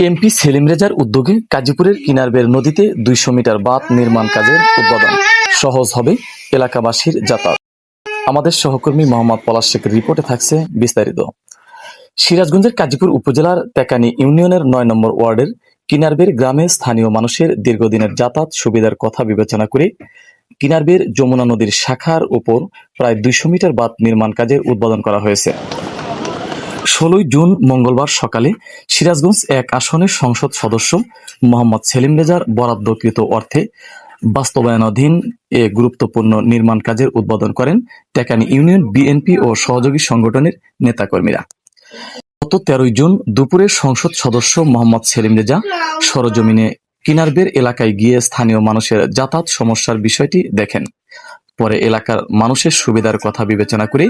MP Selim রেজার উদ্যোগে গাজীপুরের কিনারবের নদীতে ২০০ মিটার বাঁধ নির্মাণ কাজের উদ্বোধন। সহজ হবে এলাকাবাসীর যাতায়াত। আমাদের সহকর্মী মোহাম্মদ পলাশ শেখের রিপোর্টে থাকছে বিস্তারিত। সিরাজগঞ্জের গাজীপুর উপজেলার তেকানি ইউনিয়নের ৯ নম্বর ওয়ার্ডের কিনারবের গ্রামে স্থানীয় মানুষের দীর্ঘদিনের যাতায়াত সুবিধার কথা বিবেচনা করে কিনারবের যমুনা নদীর শাখার উপর প্রায় ২০০ মিটার বাঁধ নির্মাণ কাজের উদ্বোধন করা হয়েছে। ১৬ জুন মঙ্গলবার সকালে সিরাজগঞ্জ ১ আসনের সংসদ সদস্য মোহাম্মদ সেলিম রেজার বরাদ্দকৃত অর্থে বাস্তবায়নাধীন এ গুরুত্বপূর্ণ নির্মাণ কাজের উদ্বোধন করেন তেকানি ইউনিয়ন বিএনপি ও সহযোগী সংগঠনের নেতাকর্মীরা। গত ১৩ জুন দুপুরে সংসদ সদস্য মোহাম্মদ সেলিম রেজা সরজমিনে কিনারবের এলাকায় গিয়ে স্থানীয় মানুষের যাতায়াত সমস্যার বিষয়টি দেখেন। পরে এলাকার মানুষের সুবিধার কথা বিবেচনা করে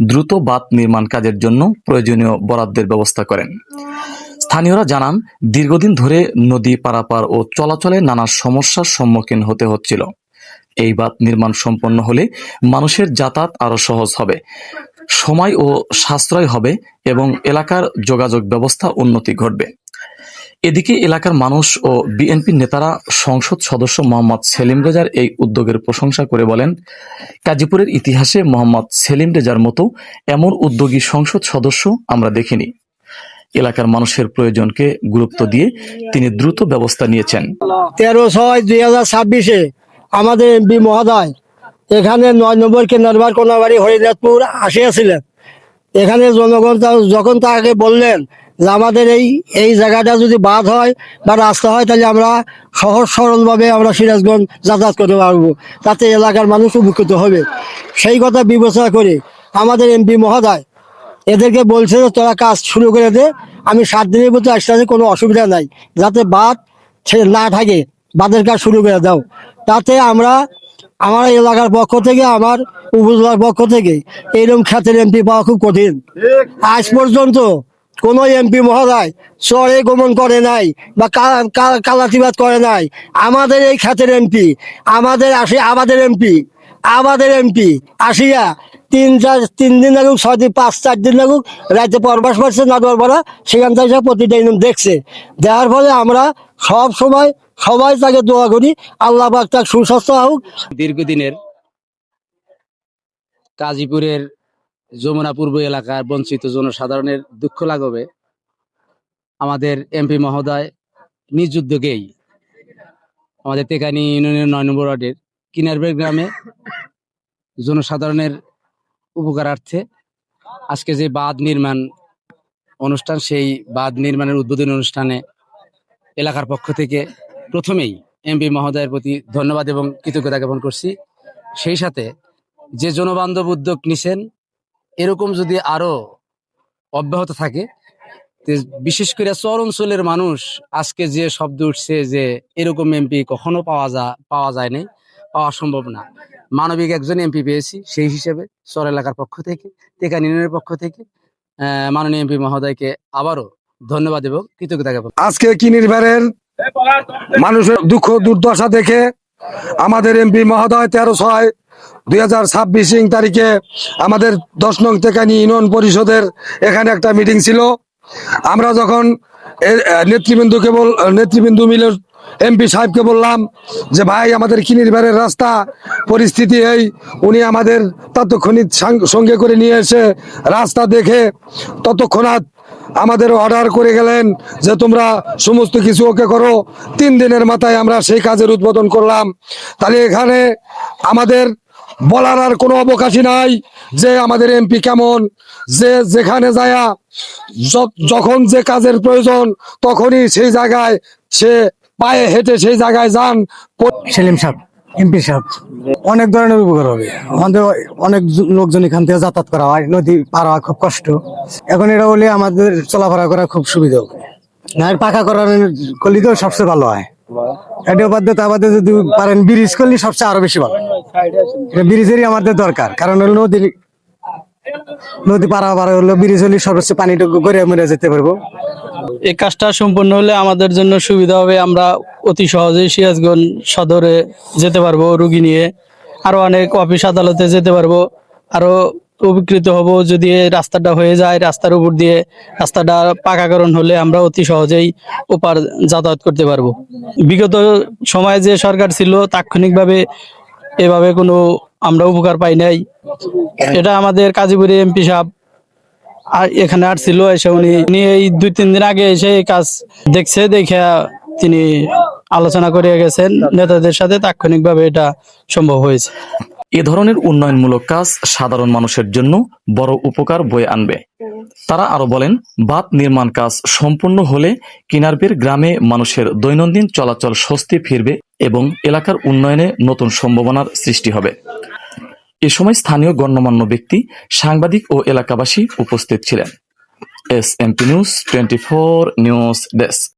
দ্রুত বাঁধ নির্মাণ কাজের জন্য প্রয়োজনীয় বরাদ্দের ব্যবস্থা করেন। স্থানীয়রা জানান, দীর্ঘদিন ধরে নদী পারাপার ও চলাচলে নানা সমস্যার সম্মুখীন হতে হচ্ছিল। এই বাঁধ নির্মাণ সম্পন্ন হলে মানুষের যাতায়াত আরো সহজ হবে, সময় ও সাশ্রয় হবে এবং এলাকার যোগাযোগ ব্যবস্থা উন্নতি ঘটবে। এদিকে এলাকার মানুষ ও বিএনপি নেতারা সংসদ সদস্য মোহাম্মদ সেলিম রেজার এই উদ্যোগের প্রশংসা করে বলেন, গাজীপুরের ইতিহাসে মোহাম্মদ সেলিম রেজার মতো এমন উদ্যোগী সংসদ সদস্য আমরা দেখিনি। এলাকার মানুষের প্রয়োজনকে গুরুত্ব দিয়ে তিনি দ্রুত ব্যবস্থা নিয়েছেন। 13/6/2026 আমাদের এমপি মহোদয় এখানে ৯ নম্বর কেন্দ্রবার কোনাবাড়ি হরিদাসপুর আসিয়াছিলেন। এখানে জনগণ যখন তাকে বললেন যে আমাদের এই জায়গাটা যদি বাঁধ হয় বা রাস্তা হয় তাহলে আমরা সহজ সরলভাবে আমরা সিরাজগঞ্জ যাতায়াত করতে পারবো, তাতে এলাকার মানুষ উপকৃত হবে। সেই কথা বিবেচনা করে আমাদের এমপি মহোদয় এদেরকে বলছে যে তোরা কাজ শুরু করে দে, আমি 7 দিনের ভিতরে আসতে কোনো অসুবিধা নাই, যাতে বাঁধ না থাকে, বাঁধের কাজ শুরু করে দাও। তাতে আমার এলাকার পক্ষ থেকে, আমার উপজেলার পক্ষ থেকে এইরকম খ্যাতের এমপি পাওয়া খুব কঠিন। আজ পর্যন্ত কোনো এমপি মহোদয় চরে গমন করে নাই বা কালাতিবাদ করে নাই। আমাদের এই খ্যাতের এমপি, আমাদের এমপি আসিয়া 3 দিন লাগুক, 6 দিন 5-4 দিন লাগুক, রাতে পরবাস পাচ্ছে নাটোয়ারপাড়া, সেখান থেকে প্রতিটা দেখছে। দেওয়ার ফলে আমরা সব সময় সবাই তাকে দোয়া করি, আল্লাহ পাক তার সুস্বাস্থ্য হোক। দীর্ঘদিনের গাজীপুরের যমুনা পূর্ব এলাকার বঞ্চিত জনসাধারণের দুঃখ লাঘবে আমাদের এমপি মহোদয় নিজ উদ্যোগেই আমাদের তেকানি ইউনিয়নের ৯ নম্বর ওয়ার্ডের কিনারবের গ্রামে জনসাধারণের উপকারার্থে আজকে যে বাঁধ নির্মাণ অনুষ্ঠান, সেই বাঁধ নির্মাণের উদ্বোধনী অনুষ্ঠানে এলাকার পক্ষ থেকে প্রথমেই এমপি মহোদয়ের প্রতি ধন্যবাদ এবং কৃতজ্ঞতা জ্ঞাপন করছি। সেই সাথে যে জনবান্ধব উদ্যোগ নিছেন, এরকম যদি আরো অব্যাহত থাকে, বিশেষ করে চর অঞ্চলের মানুষ আজকে যে শব্দ উঠছে যে এরকম এমপি কখনো পাওয়া যায় নাই, পাওয়া সম্ভব না, মানবিক একজন এমপি পেয়েছি। সেই হিসেবে চর এলাকার পক্ষ থেকে, তেকানি ইউনিয়নের পক্ষ থেকে মাননীয় এমপি মহোদয়কে আবারও ধন্যবাদ এবং কৃতজ্ঞতা জ্ঞাপন। আজকে কিনিরবাড়ের মানুষের দুঃখ দুর্দশা দেখে আমাদের এমপি মহোদয় 13/6/2026 তারিখে আমাদের 10 নং তেকানি ইউনিয়ন পরিষদের এখানে একটা মিটিং ছিল। আমরা যখন নেতৃবৃন্দ মিলে এমপি সাহেবকে বললাম যে ভাই, আমাদের কিনিরবাড়ের রাস্তা পরিস্থিতি এই, উনি আমাদের তৎক্ষণিক সঙ্গে করে নিয়ে এসে রাস্তা দেখে তৎক্ষণাৎ আমাদের অর্ডার করে গেলেন যে তোমরা সমস্ত কিছু ওকে করো। 3 দিনের মাথায় আমরা সেই কাজের উদ্বোধন করলাম। তাহলে এখানে আমাদের বলার আর কোনো অবকাশই নাই যে আমাদের এমপি কেমন, যে যেখানে যায় যখন যে কাজের প্রয়োজন তখনই সেই জায়গায় সে পায়ে হেঁটে সেই জায়গায় যান। সেলিম সাহেব, এমপি সাহেব, অনেক ধরনের উপকার হবে। আমাদের অনেক লোকজন এখান থেকে যাতায়াত করা হয়, নদী পার হওয়া খুব কষ্ট। এখন এটা হলে আমাদের চলাফেরা করা খুব সুবিধা হবে। পাকা করার করলে তো সবচেয়ে ভালো হয়। এটা বাধ্যতা আমাদের যদি পারেন ব্রিজ করলে সবচেয়ে আরো বেশি ভালো। ব্রিজেরই আমাদের দরকার, কারণ হলো নদী পারাপার হলো ব্রিজ হলে সর্বোচ্চ পানিটুকু গড়িয়ে মরে যেতে পারবো। এই কাজটা সম্পূর্ণ হলে আমাদের জন্য সুবিধা হবে। আমরা অতি সহজেই সিরাজগঞ্জ সদরে যেতে পারবো রুগী নিয়ে, আরো অনেক অফিস আদালতে যেতে পারবো, আরো উপকৃত হব যদি এই রাস্তাটা হয়ে যায়। রাস্তার উপর দিয়ে রাস্তাটা পাকাকরণ হলে আমরা অতি সহজেই ওপার যাতায়াত করতে পারবো। বিগত সময়ে যে সরকার ছিল তাৎক্ষণিকভাবে এভাবে কোনো আমরা উপকার পাই নাই। এটা আমাদের কাজীপুরের এমপি সাহেব এখানে আসছিল, এসে উনি এই 2-3 দিন আগে এসে এই কাজ দেখছে, দেখে তিনি আলোচনা করে গেছেন নেতাদের সাথে, তাৎক্ষণিকভাবে এটা সম্ভব হয়েছে। এ ধরনের উন্নয়নমূলক কাজ সাধারণ মানুষের জন্য বড় উপকার বয়ে আনবে। তারা আরো বলেন, বাঁধ নির্মাণ কাজ সম্পূর্ণ হলে কিনারবের গ্রামে মানুষের দৈনন্দিন চলাচল স্বস্তি ফিরবে এবং এলাকার উন্নয়নে নতুন সম্ভাবনার সৃষ্টি হবে। এ সময় স্থানীয় গণ্যমান্য ব্যক্তি, সাংবাদিক ও এলাকাবাসী উপস্থিত ছিলেন। SMP news 24 news desk.